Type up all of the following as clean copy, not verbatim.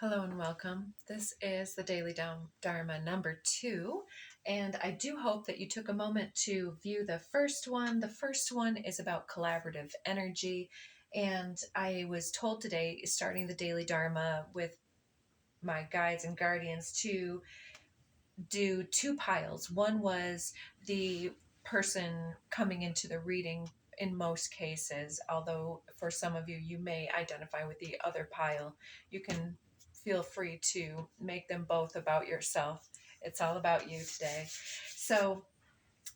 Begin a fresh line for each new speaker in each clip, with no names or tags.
Hello and welcome. This is the Daily Dharma number 2, and I do hope that you took a moment to view the first one. The first one is about collaborative energy, and I was told today, starting the Daily Dharma with my guides and guardians, to do 2 piles. One was the person coming into the reading in most cases, although for some of you, you may identify with the other pile. You can feel free to make them both about yourself. It's all about you today. So,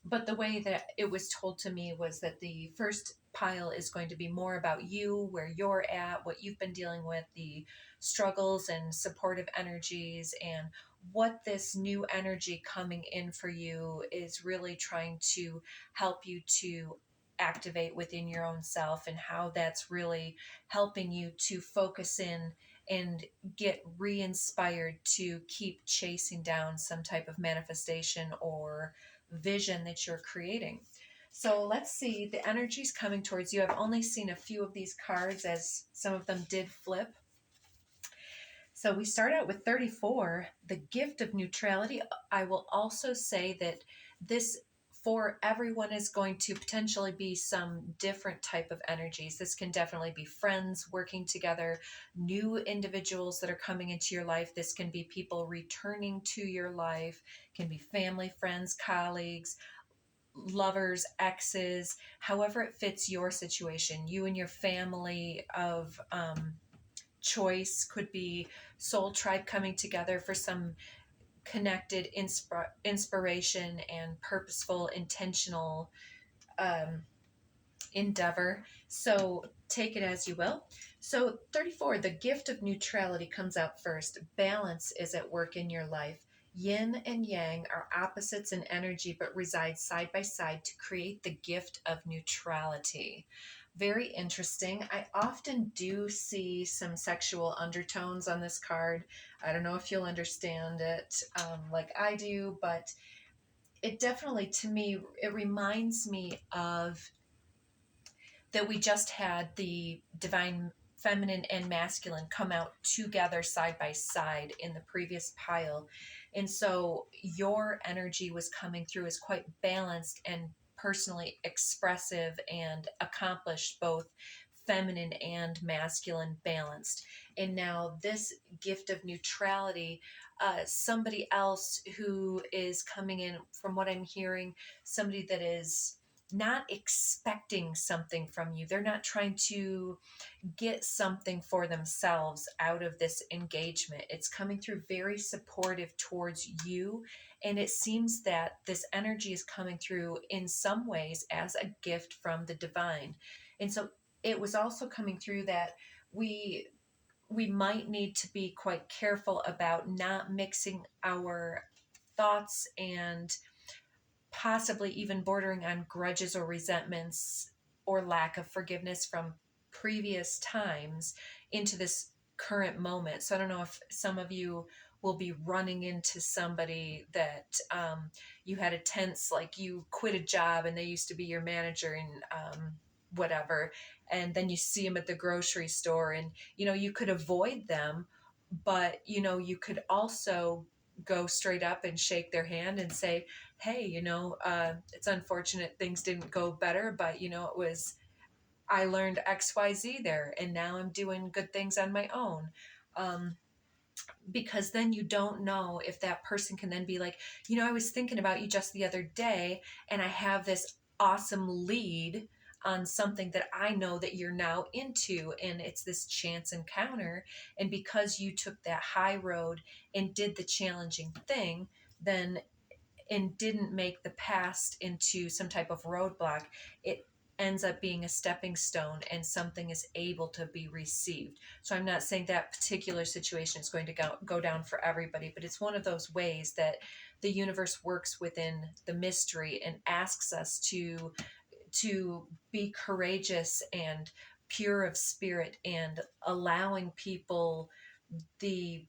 but the way that it was told to me was that the first pile is going to be more about you, where you're at, what you've been dealing with, the struggles and supportive energies, and what this new energy coming in for you is really trying to help you to activate within your own self, and how that's really helping you to focus in and get re-inspired to keep chasing down some type of manifestation or vision that you're creating. So let's see, the energy's coming towards you. I've only seen a few of these cards, as some of them did flip. So we start out with 34, the gift of neutrality. I will also say that this for everyone is going to potentially be some different type of energies. This can definitely be friends working together, new individuals that are coming into your life. This can be people returning to your life, can be family, friends, colleagues, lovers, exes, however it fits your situation. You and your family of choice, could be soul tribe coming together for some connected inspiration and purposeful, intentional endeavor. So take it as you will. So 34, the gift of neutrality comes out first. Balance is at work in your life. Yin and yang are opposites in energy, but reside side by side to create the gift of neutrality. Very interesting. I often do see some sexual undertones on this card. I don't know if you'll understand it like I do, but it definitely, to me, it reminds me of that we just had the divine feminine and masculine come out together side by side in the previous pile. And so your energy was coming through as quite balanced and personally expressive and accomplished, both feminine and masculine balanced. And now this gift of neutrality, somebody else who is coming in, from what I'm hearing, somebody that is not expecting something from you. They're not trying to get something for themselves out of this engagement. It's coming through very supportive towards you. And it seems that this energy is coming through in some ways as a gift from the divine. And so it was also coming through that we might need to be quite careful about not mixing our thoughts and possibly even bordering on grudges or resentments or lack of forgiveness from previous times into this current moment. So I don't know if some of you will be running into somebody that you had a tense, like you quit a job and they used to be your manager and whatever, and then you see them at the grocery store, and you could avoid them, but you could also go straight up and shake their hand and say, hey, it's unfortunate things didn't go better, but I learned XYZ there, and now I'm doing good things on my own. Because then you don't know if that person can then be like, I was thinking about you just the other day, and I have this awesome lead on something that I know that you're now into, and it's this chance encounter. And because you took that high road and did the challenging thing, then and didn't make the past into some type of roadblock, it ends up being a stepping stone, and something is able to be received. So I'm not saying that particular situation is going to go down for everybody, but it's one of those ways that the universe works within the mystery and asks us to be courageous and pure of spirit, and allowing people the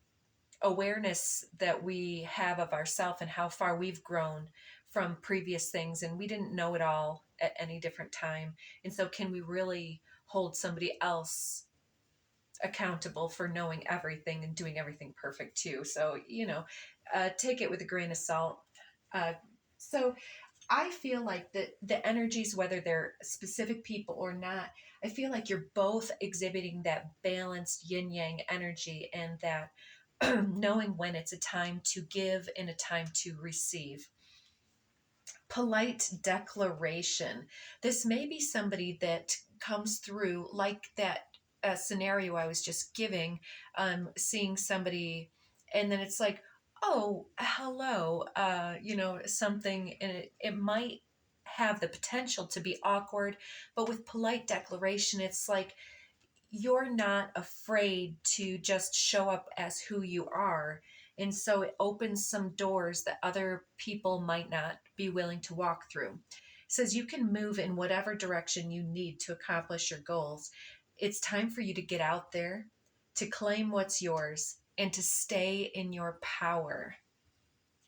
awareness that we have of ourselves and how far we've grown from previous things, and we didn't know it all at any different time. And so can we really hold somebody else accountable for knowing everything and doing everything perfect too. So, take it with a grain of salt. So I feel like the energies, whether they're specific people or not, I feel like you're both exhibiting that balanced yin yang energy, and that knowing when it's a time to give and a time to receive. Polite declaration. This may be somebody that comes through like that scenario I was just giving, seeing somebody, and then it's like, oh, hello, something, and it might have the potential to be awkward, but with polite declaration, it's like you're not afraid to just show up as who you are. And so it opens some doors that other people might not be willing to walk through. It says you can move in whatever direction you need to accomplish your goals. It's time for you to get out there, to claim what's yours, and to stay in your power.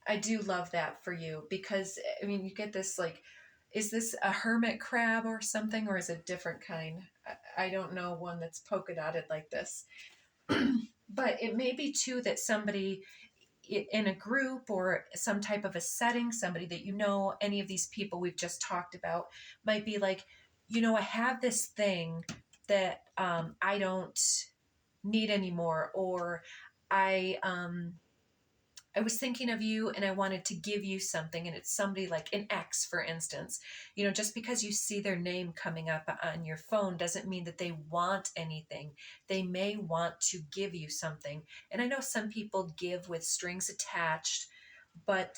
I do love that for you, because I mean, you get this like, is this a hermit crab or something, or is it a different kind? I don't know one that's polka dotted like this. But it may be too that somebody in a group or some type of a setting, somebody that any of these people we've just talked about might be like, I have this thing that I don't need anymore, or I I was thinking of you and I wanted to give you something, and it's somebody like an ex, for instance. Just because you see their name coming up on your phone doesn't mean that they want anything. They may want to give you something. And I know some people give with strings attached, but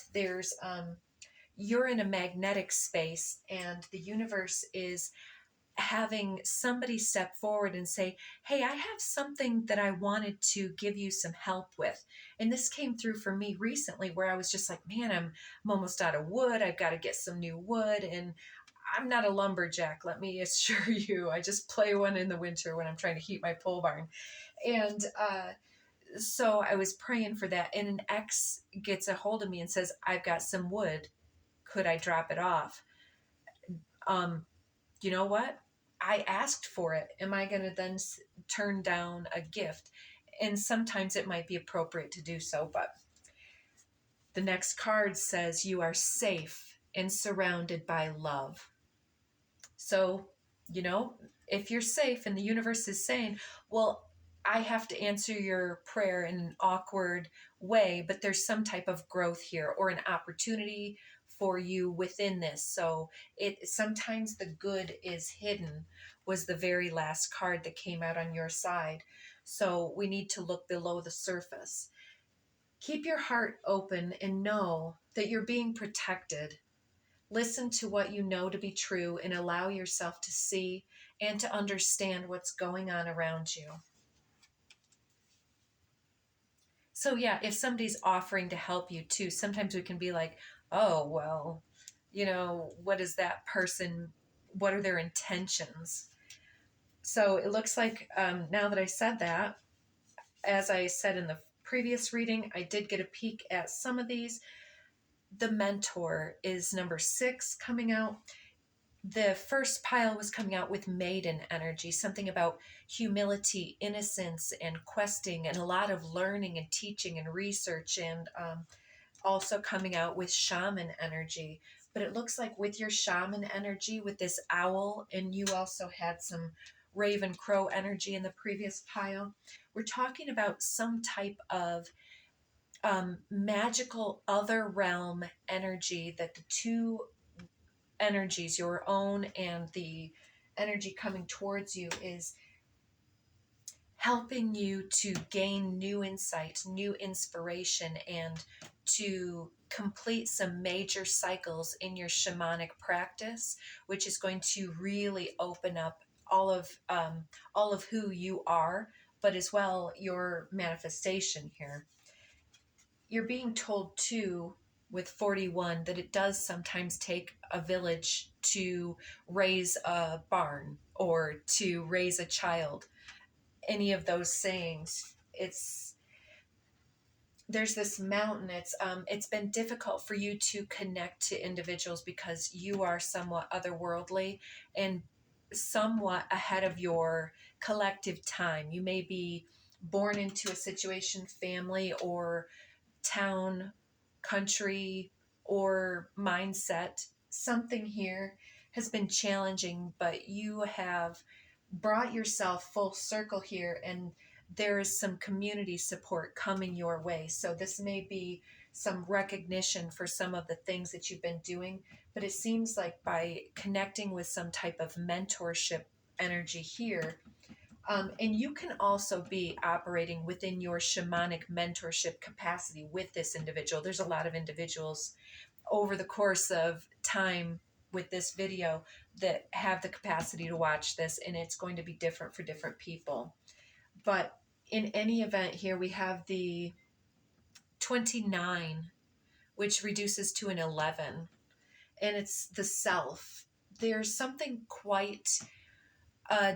you're in a magnetic space, and the universe is having somebody step forward and say, hey, I have something that I wanted to give you some help with. And this came through for me recently, where I was just like, man, I'm almost out of wood. I've got to get some new wood. And I'm not a lumberjack, let me assure you. I just play one in the winter when I'm trying to heat my pole barn. And so I was praying for that. And an ex gets a hold of me and says, I've got some wood. Could I drop it off? You know what? I asked for it. Am I going to then turn down a gift? And sometimes it might be appropriate to do so, but the next card says you are safe and surrounded by love. So, if you're safe and the universe is saying, well, I have to answer your prayer in an awkward way, but there's some type of growth here or an opportunity for you within this. So sometimes the good is hidden, was the very last card that came out on your side. So we need to look below the surface. Keep your heart open and know that you're being protected. Listen to what you know to be true and allow yourself to see and to understand what's going on around you. So yeah, if somebody's offering to help you too, sometimes we can be like, oh, well, what is that person? What are their intentions? So it looks like now that I said that, as I said in the previous reading, I did get a peek at some of these. The mentor is number 6 coming out. The first pile was coming out with maiden energy, something about humility, innocence, and questing, and a lot of learning and teaching and research, and also coming out with shaman energy. But it looks like with your shaman energy, with this owl, and you also had some raven crow energy in the previous pile, we're talking about some type of magical other realm energy, that the two energies, your own and the energy coming towards you, is helping you to gain new insight, new inspiration, and to complete some major cycles in your shamanic practice, which is going to really open up all of who you are, but as well your manifestation here. You're being told too, with 41, that it does sometimes take a village to raise a barn or to raise a child. Any of those sayings, there's this mountain. It's been difficult for you to connect to individuals because you are somewhat otherworldly and somewhat ahead of your collective time. You may be born into a situation, family or town, country, or mindset. Something here has been challenging, but you have brought yourself full circle here, and there is some community support coming your way. So this may be some recognition for some of the things that you've been doing, but it seems like by connecting with some type of mentorship energy here, and you can also be operating within your shamanic mentorship capacity with this individual. There's a lot of individuals over the course of time with this video that have the capacity to watch this, and it's going to be different for different people. But in any event, here we have the 29, which reduces to an 11, and it's the self. There's something quite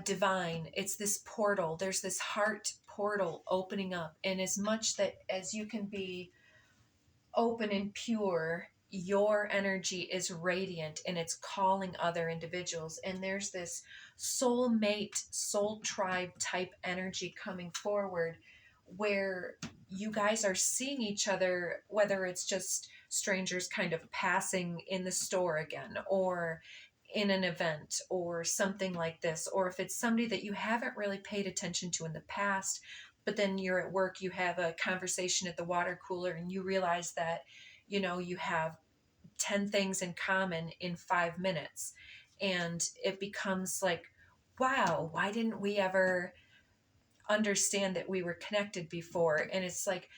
divine. It's this portal. There's this heart portal opening up, and as much that as you can be open and pure, your energy is radiant and it's calling other individuals. And there's this soul mate, soul tribe type energy coming forward where you guys are seeing each other, whether it's just strangers kind of passing in the store again, or in an event or something like this, or if it's somebody that you haven't really paid attention to in the past, but then you're at work, you have a conversation at the water cooler and you realize that, you know, you have 10 things in common in 5 minutes. And it becomes like, wow, why didn't we ever understand that we were connected before? And it's like,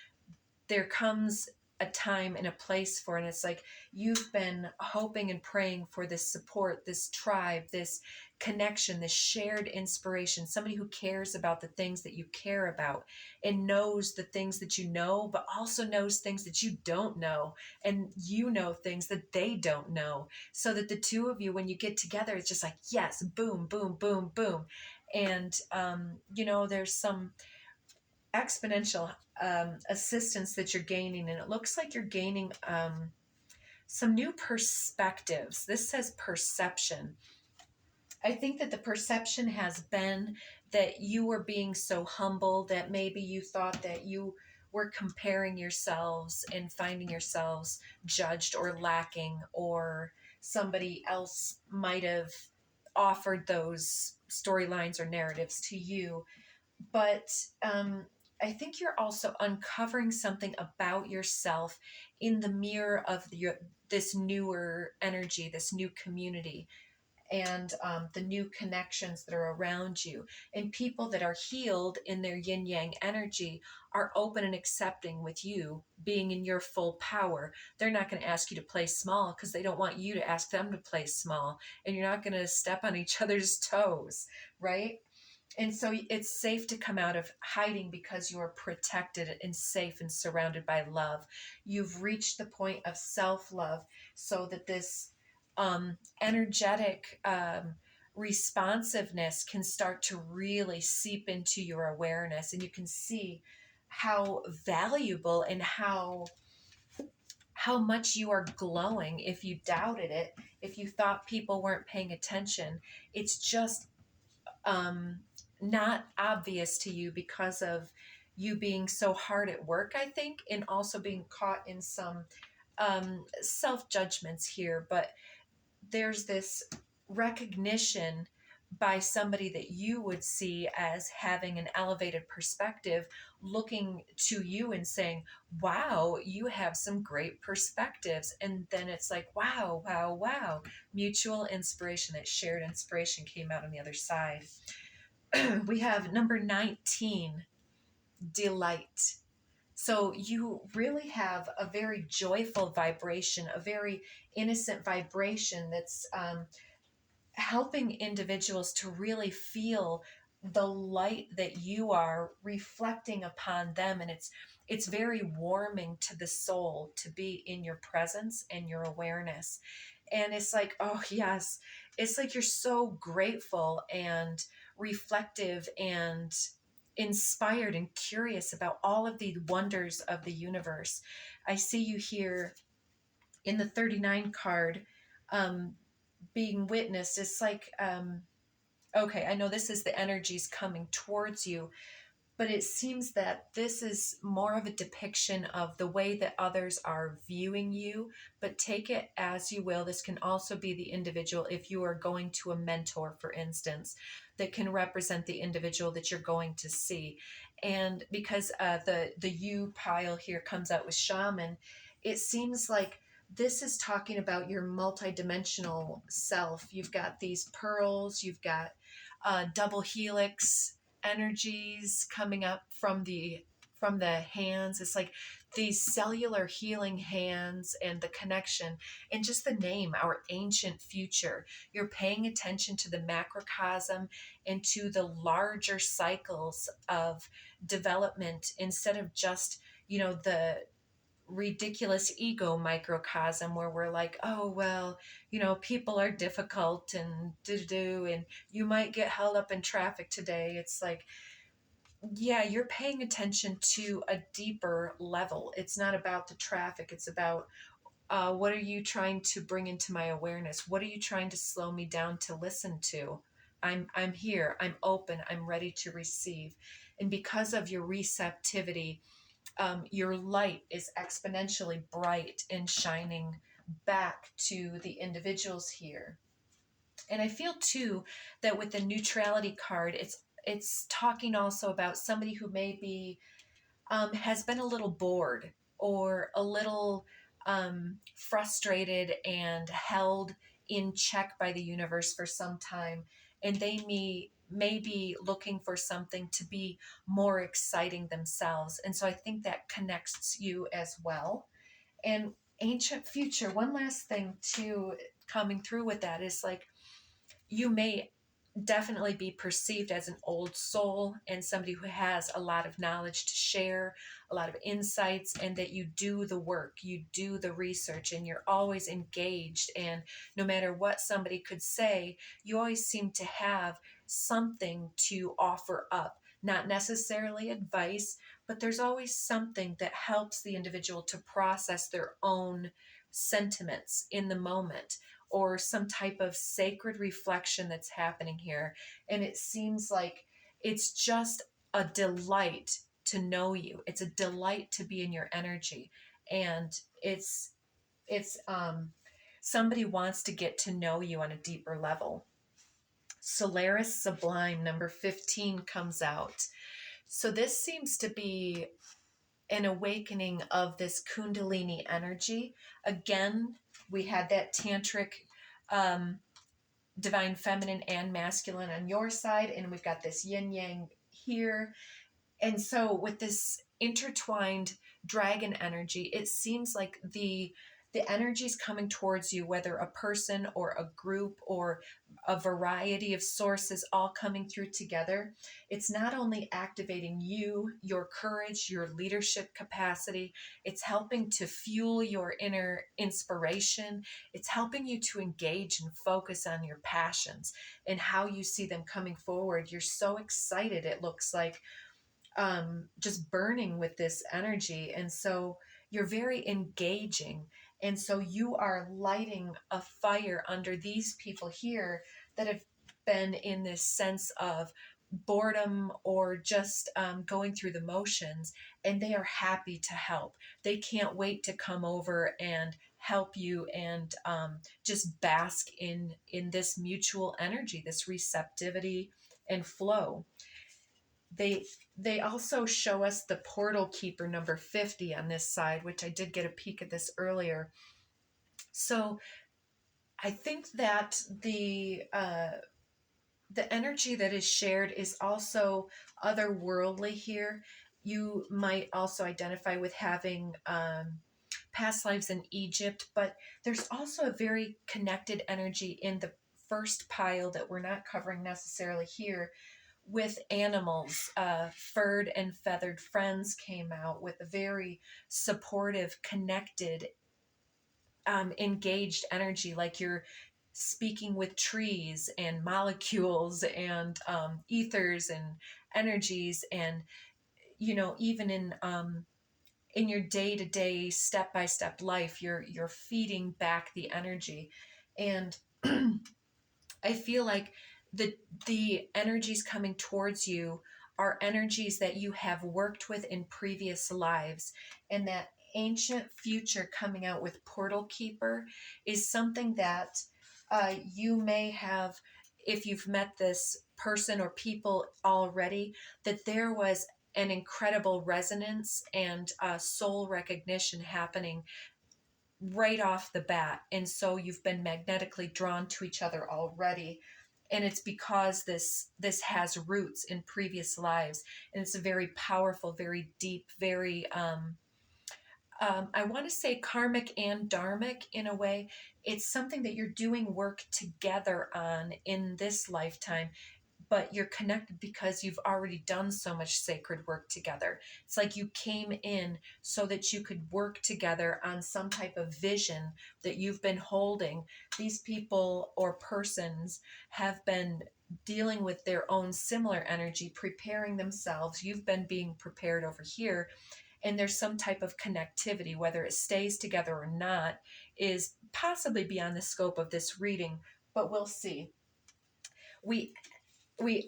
there comes a time and a place for it. And it's like you've been hoping and praying for this support, this tribe, this connection, this shared inspiration, somebody who cares about the things that you care about and knows the things that you know, but also knows things that you don't know, and you know things that they don't know, so that the two of you, when you get together, it's just like, yes, boom, boom, boom, boom. And you know, there's some exponential assistance that you're gaining, and it looks like you're gaining some new perspectives. This says perception. I think that the perception has been that you were being so humble that maybe you thought that you were comparing yourselves and finding yourselves judged or lacking, or somebody else might have offered those storylines or narratives to you. But I think you're also uncovering something about yourself in the mirror of this newer energy, this new community, and the new connections that are around you. And people that are healed in their yin yang energy are open and accepting with you being in your full power. They're not going to ask you to play small because they don't want you to ask them to play small. And you're not going to step on each other's toes, right? And so it's safe to come out of hiding because you are protected and safe and surrounded by love. You've reached the point of self-love, so that this energetic responsiveness can start to really seep into your awareness. And you can see how valuable and how much you are glowing. If you doubted it, if you thought people weren't paying attention, it's just not obvious to you because of you being so hard at work, I think, and also being caught in some self-judgments here. But there's this recognition by somebody that you would see as having an elevated perspective, looking to you and saying, wow, you have some great perspectives. And then it's like, wow, wow, wow. Mutual inspiration, that shared inspiration came out on the other side. We have number 19, delight. So you really have a very joyful vibration, a very innocent vibration that's helping individuals to really feel the light that you are reflecting upon them. And it's very warming to the soul to be in your presence and your awareness. And it's like, oh yes, it's like you're so grateful and reflective and inspired and curious about all of the wonders of the universe. I see you here in the 39 card being witnessed. It's like Okay, I know this is the energies coming towards you, but it seems that this is more of a depiction of the way that others are viewing you, but take it as you will. This can also be the individual, if you are going to a mentor, for instance, that can represent the individual that you're going to see. And because the you pile here comes out with Shaman, it seems like this is talking about your multidimensional self. You've got these pearls, you've got double helix energies coming up from the hands. It's like these cellular healing hands and the connection and just the name, our ancient future. You're paying attention to the macrocosm and to the larger cycles of development instead of just, the ridiculous ego microcosm where we're like, oh well, people are difficult and do and you might get held up in traffic today. It's like, yeah, you're paying attention to a deeper level. It's not about the traffic. It's about what are you trying to bring into my awareness? What are you trying to slow me down to listen to? I'm here. I'm open. I'm ready to receive. And because of your receptivity, your light is exponentially bright and shining back to the individuals here. And I feel too that with the neutrality card, it's talking also about somebody who maybe has been a little bored or a little frustrated and held in check by the universe for some time, and they may be looking for something to be more exciting themselves. And so I think that connects you as well. And ancient future, one last thing too coming through with that is like, you may definitely be perceived as an old soul and somebody who has a lot of knowledge to share, a lot of insights, and that you do the work, you do the research, and you're always engaged. And no matter what somebody could say, you always seem to have something to offer up. Not necessarily advice, but there's always something that helps the individual to process their own sentiments in the moment, or some type of sacred reflection that's happening here. And it seems like it's just a delight to know you. It's a delight to be in your energy. And it's somebody wants to get to know you on a deeper level. Solaris Sublime number 15 comes out. So this seems to be an awakening of this Kundalini energy. Again, we had that tantric divine feminine and masculine on your side, and we've got this yin yang here. And so with this intertwined dragon energy, it seems like the energies coming towards you, whether a person or a group or a variety of sources all coming through together, it's not only activating you, your courage, your leadership capacity, it's helping to fuel your inner inspiration. It's helping you to engage and focus on your passions and how you see them coming forward. You're so excited, it looks like, just burning with this energy. And so you're very engaging. And so you are lighting a fire under these people here that have been in this sense of boredom or just going through the motions, and they are happy to help. They can't wait to come over and help you and just bask in this mutual energy, this receptivity and flow. They also show us the portal keeper number 50 on this side, which I did get a peek at this earlier. So I think that the energy that is shared is also otherworldly here. You might also identify with having past lives in Egypt, but there's also a very connected energy in the first pile that we're not covering necessarily here, with animals. Furred and feathered friends came out with a very supportive, connected, engaged energy, like you're speaking with trees and molecules and ethers and energies. And even in your day-to-day, step-by-step life, you're feeding back the energy. And I feel like the energies coming towards you are energies that you have worked with in previous lives, and that ancient future coming out with Portal Keeper is something that you may have, if you've met this person or people already, that there was an incredible resonance and soul recognition happening right off the bat. And so you've been magnetically drawn to each other already. And it's because this has roots in previous lives. And it's a very powerful, very deep, very I want to say karmic and dharmic in a way. It's something that you're doing work together on in this lifetime, but you're connected because you've already done so much sacred work together. It's like you came in so that you could work together on some type of vision that you've been holding. These people or persons have been dealing with their own similar energy, preparing themselves. You've been being prepared over here, and there's some type of connectivity, whether it stays together or not, is possibly beyond the scope of this reading, but we'll see. We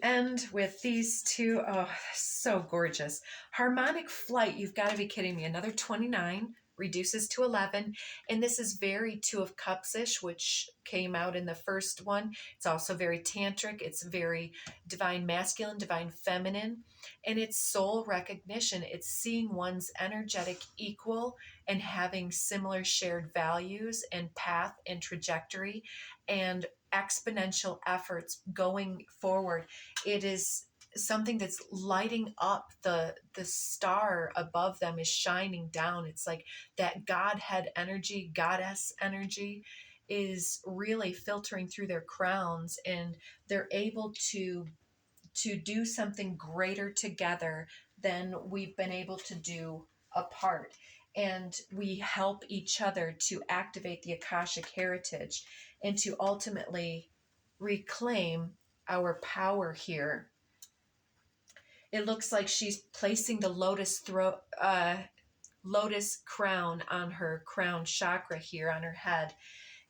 end with these two. Oh, so gorgeous. Harmonic flight. You've got to be kidding me. Another 29 reduces to 11. And this is very Two of Cups-ish, which came out in the first one. It's also very tantric. It's very divine masculine, divine feminine. And it's soul recognition. It's seeing one's energetic equal and having similar shared values and path and trajectory and exponential efforts going forward. It is something that's lighting up. The star above them is shining down. It's like that Godhead energy, goddess energy is really filtering through their crowns, and they're able to do something greater together than we've been able to do apart. And we help each other to activate the Akashic heritage and to ultimately reclaim our power here. It looks like she's placing the lotus crown on her crown chakra here on her head.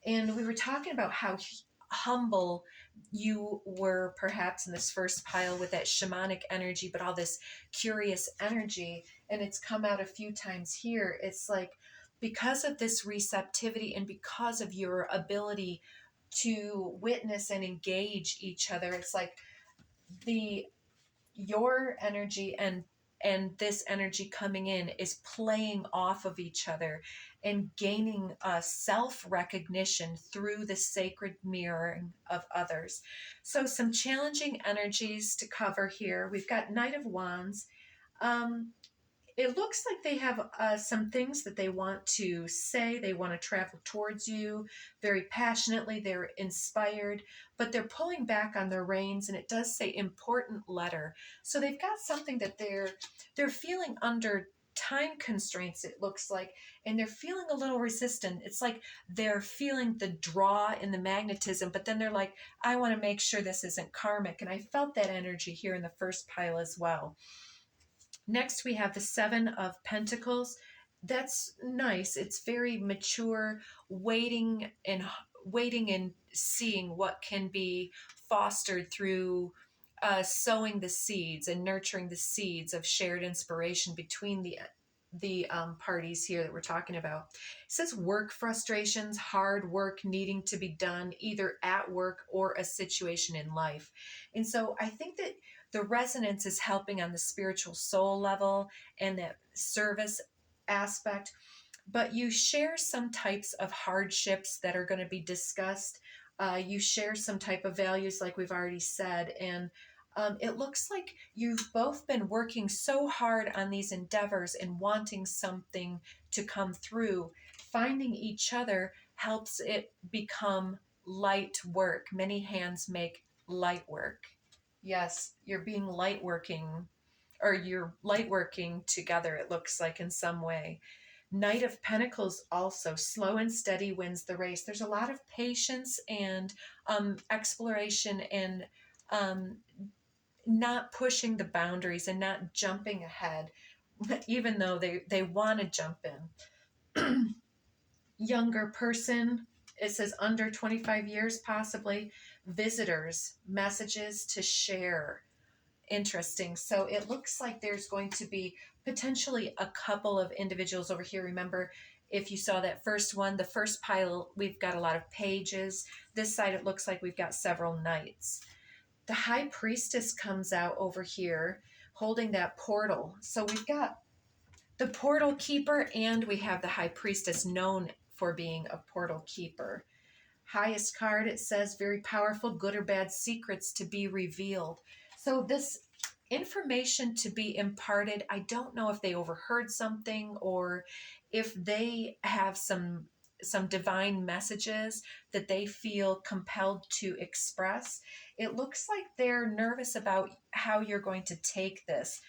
And we were talking about how humble you were perhaps in this first pile with that shamanic energy, but all this curious energy. And it's come out a few times here. It's like, because of this receptivity and because of your ability to witness and engage each other, it's like your energy and this energy coming in is playing off of each other and gaining self-recognition through the sacred mirroring of others. So some challenging energies to cover here. We've got Knight of Wands. It looks like they have some things that they want to say. They want to travel towards you very passionately. They're inspired, but they're pulling back on their reins, and it does say important letter. So they've got something that they're feeling under time constraints, it looks like, and they're feeling a little resistant. It's like they're feeling the draw and the magnetism, but then they're like, I want to make sure this isn't karmic. And I felt that energy here in the first pile as well. Next, we have the Seven of Pentacles. That's nice. It's very mature, waiting and seeing what can be fostered through sowing the seeds and nurturing the seeds of shared inspiration between the parties here that we're talking about. It says work frustrations, hard work needing to be done either at work or a situation in life. And so I think that the resonance is helping on the spiritual soul level and that service aspect, but you share some types of hardships that are going to be discussed. You share some type of values like we've already said, and it looks like you've both been working so hard on these endeavors and wanting something to come through. Finding each other helps it become light work. Many hands make light work. Yes, you're being light working, or you're light working together, it looks like, in some way. Knight of Pentacles also, slow and steady wins the race. There's a lot of patience and exploration and not pushing the boundaries and not jumping ahead, even though they want to jump in. Younger person, it says under 25 years possibly, visitors, messages to share. Interesting. So it looks like there's going to be potentially a couple of individuals over here. Remember, if you saw that first one, the first pile, we've got a lot of pages. This side, it looks like we've got several knights. The high priestess comes out over here holding that portal. So we've got the portal keeper and we have the high priestess, known for being a portal keeper. Highest card, it says very powerful, good or bad secrets to be revealed. So this information to be imparted, I don't know if they overheard something or if they have some divine messages that they feel compelled to express. It looks like they're nervous about how you're going to take this,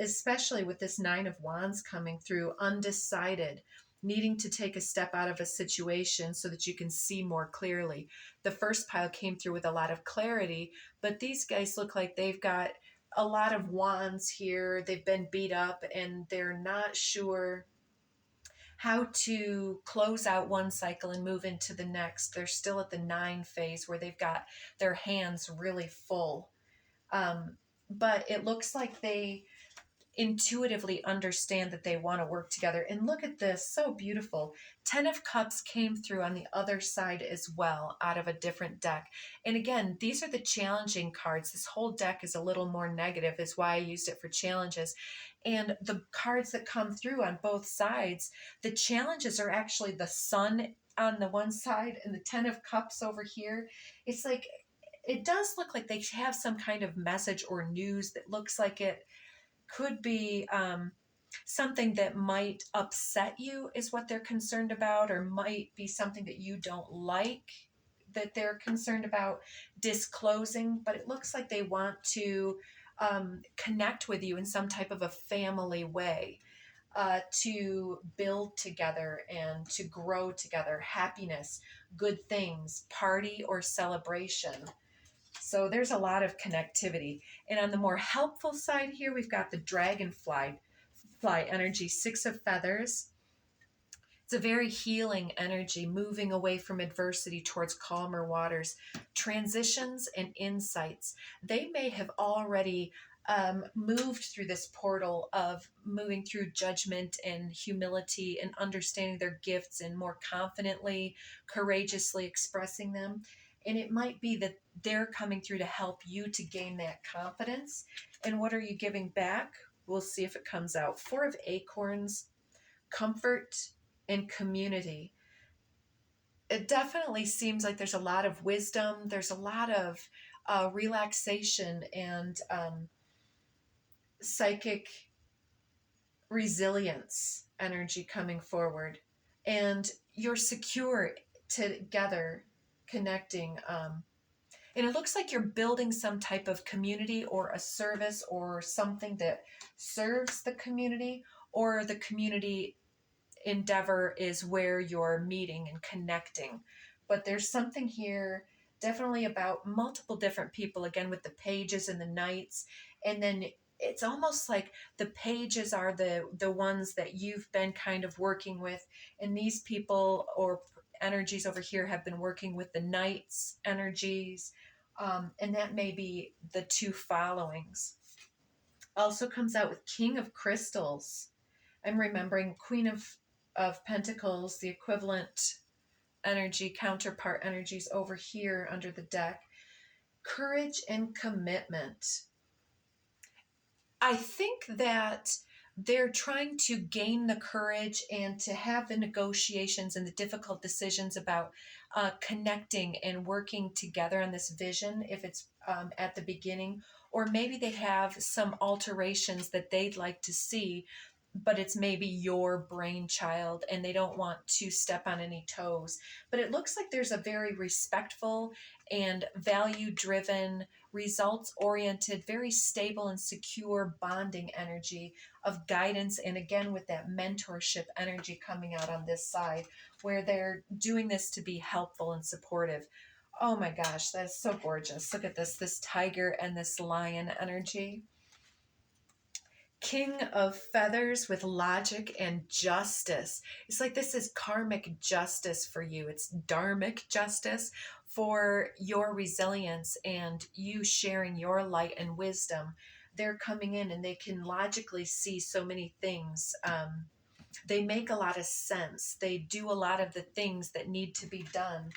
especially with this Nine of Wands coming through, undecided, needing to take a step out of a situation so that you can see more clearly. The first pile came through with a lot of clarity, but these guys look like they've got a lot of wands here. They've been beat up and they're not sure how to close out one cycle and move into the next. They're still at the 9 phase where they've got their hands really full. But it looks like they intuitively understand that they want to work together. And look at this, so beautiful. 10 of Cups came through on the other side as well, out of a different deck. And again, these are the challenging cards. This whole deck is a little more negative, is why I used it for challenges. And the cards that come through on both sides, the challenges are actually the Sun on the one side and the 10 of Cups over here. It's like, it does look like they have some kind of message or news that looks like it could be something that might upset you, is what they're concerned about, or might be something that you don't like that they're concerned about disclosing. But it looks like they want to connect with you in some type of a family way, to build together and to grow together, happiness, good things, party or celebration. So there's a lot of connectivity. And on the more helpful side here, we've got the dragonfly energy, 6 of feathers. It's a very healing energy, moving away from adversity towards calmer waters, transitions and insights. They may have already moved through this portal of moving through judgment and humility and understanding their gifts and more confidently, courageously expressing them. And it might be that they're coming through to help you to gain that confidence. And what are you giving back? We'll see if it comes out. 4 of acorns, comfort and community. It definitely seems like there's a lot of wisdom. There's a lot of relaxation and psychic resilience energy coming forward. And you're secure together, connecting. And it looks like you're building some type of community or a service or something that serves the community, or the community endeavor is where you're meeting and connecting. But there's something here definitely about multiple different people, again with the pages and the knights. And then it's almost like the pages are the ones that you've been kind of working with, and these people or energies over here have been working with the knights energies, and that may be the 2 followings. Also comes out with King of Crystals. I'm remembering Queen of Pentacles, the equivalent energy, counterpart energies over here under the deck. Courage and commitment. I think that they're trying to gain the courage and to have the negotiations and the difficult decisions about connecting and working together on this vision, if it's at the beginning, or maybe they have some alterations that they'd like to see, but it's maybe your brainchild and they don't want to step on any toes. But it looks like there's a very respectful and value-driven, results-oriented, very stable and secure bonding energy of guidance. And again, with that mentorship energy coming out on this side, where they're doing this to be helpful and supportive. Oh my gosh, that's so gorgeous. Look at this tiger and this lion energy. King of Feathers with logic and justice. It's like this is karmic justice for you. It's dharmic justice for your resilience and you sharing your light and wisdom. They're coming in and they can logically see so many things. They make a lot of sense. They do a lot of the things that need to be done.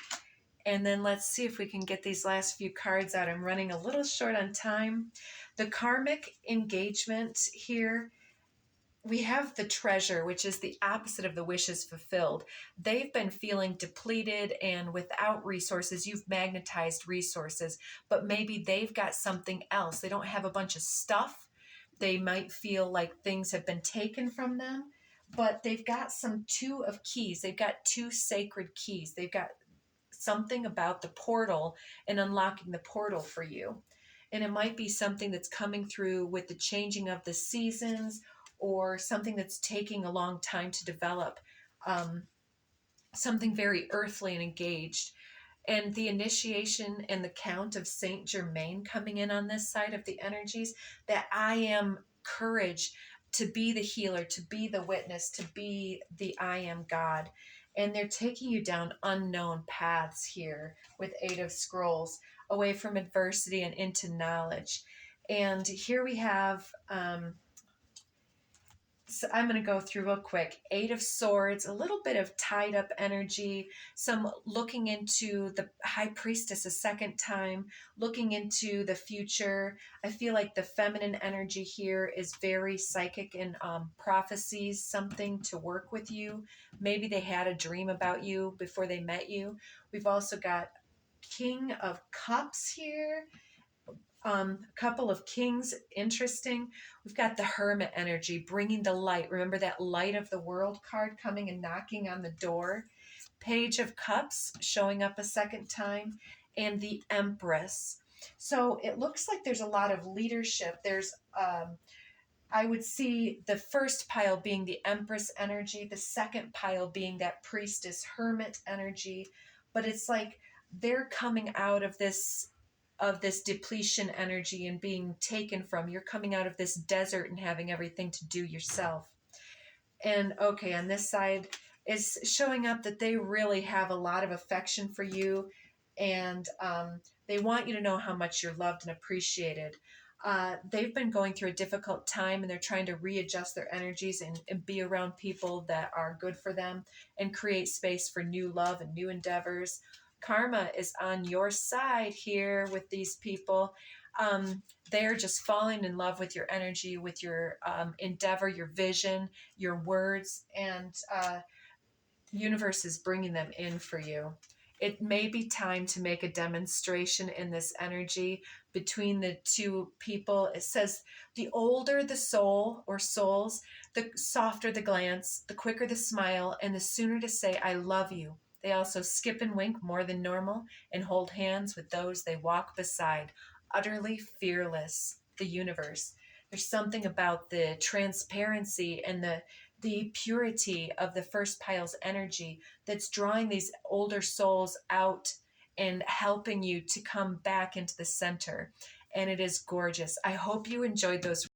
And then let's see if we can get these last few cards out. I'm running a little short on time. The karmic engagement here, we have the treasure, which is the opposite of the wishes fulfilled. They've been feeling depleted and without resources. You've magnetized resources, but maybe they've got something else. They don't have a bunch of stuff. They might feel like things have been taken from them, but they've got some two of keys. They've got two sacred keys. They've got something about the portal and unlocking the portal for you. And it might be something that's coming through with the changing of the seasons or something that's taking a long time to develop, something very earthly and engaged. And the initiation and the count of Saint Germain coming in on this side of the energies, that I am courage to be the healer, to be the witness, to be the I am God. And they're taking you down unknown paths here with Eight of Scrolls, away from adversity and into knowledge. And here we have, so I'm going to go through real quick. Eight of Swords, a little bit of tied up energy, some looking into the High Priestess a second time, looking into the future. I feel like the feminine energy here is very psychic and prophecies something to work with you. Maybe they had a dream about you before they met you. We've also got King of Cups here. A couple of kings, interesting. We've got the hermit energy, bringing the light. Remember that light of the world card coming and knocking on the door. Page of Cups showing up a second time, and the Empress. So it looks like there's a lot of leadership. There's, I would see the first pile being the Empress energy, the second pile being that priestess hermit energy. But it's like they're coming out of this depletion energy and being taken from. You're coming out of this desert and having everything to do yourself. And okay, on this side is showing up that they really have a lot of affection for you, and they want you to know how much you're loved and appreciated. They've been going through a difficult time and they're trying to readjust their energies and be around people that are good for them and create space for new love and new endeavors. Karma is on your side here with these people. They're just falling in love with your energy, with your endeavor, your vision, your words, and universe is bringing them in for you. It may be time to make a demonstration in this energy between the two people. It says the older the soul or souls, the softer the glance, the quicker the smile, and the sooner to say, I love you. They also skip and wink more than normal and hold hands with those they walk beside. Utterly fearless, the universe. There's something about the transparency and the purity of the first pile's energy that's drawing these older souls out and helping you to come back into the center. And it is gorgeous. I hope you enjoyed those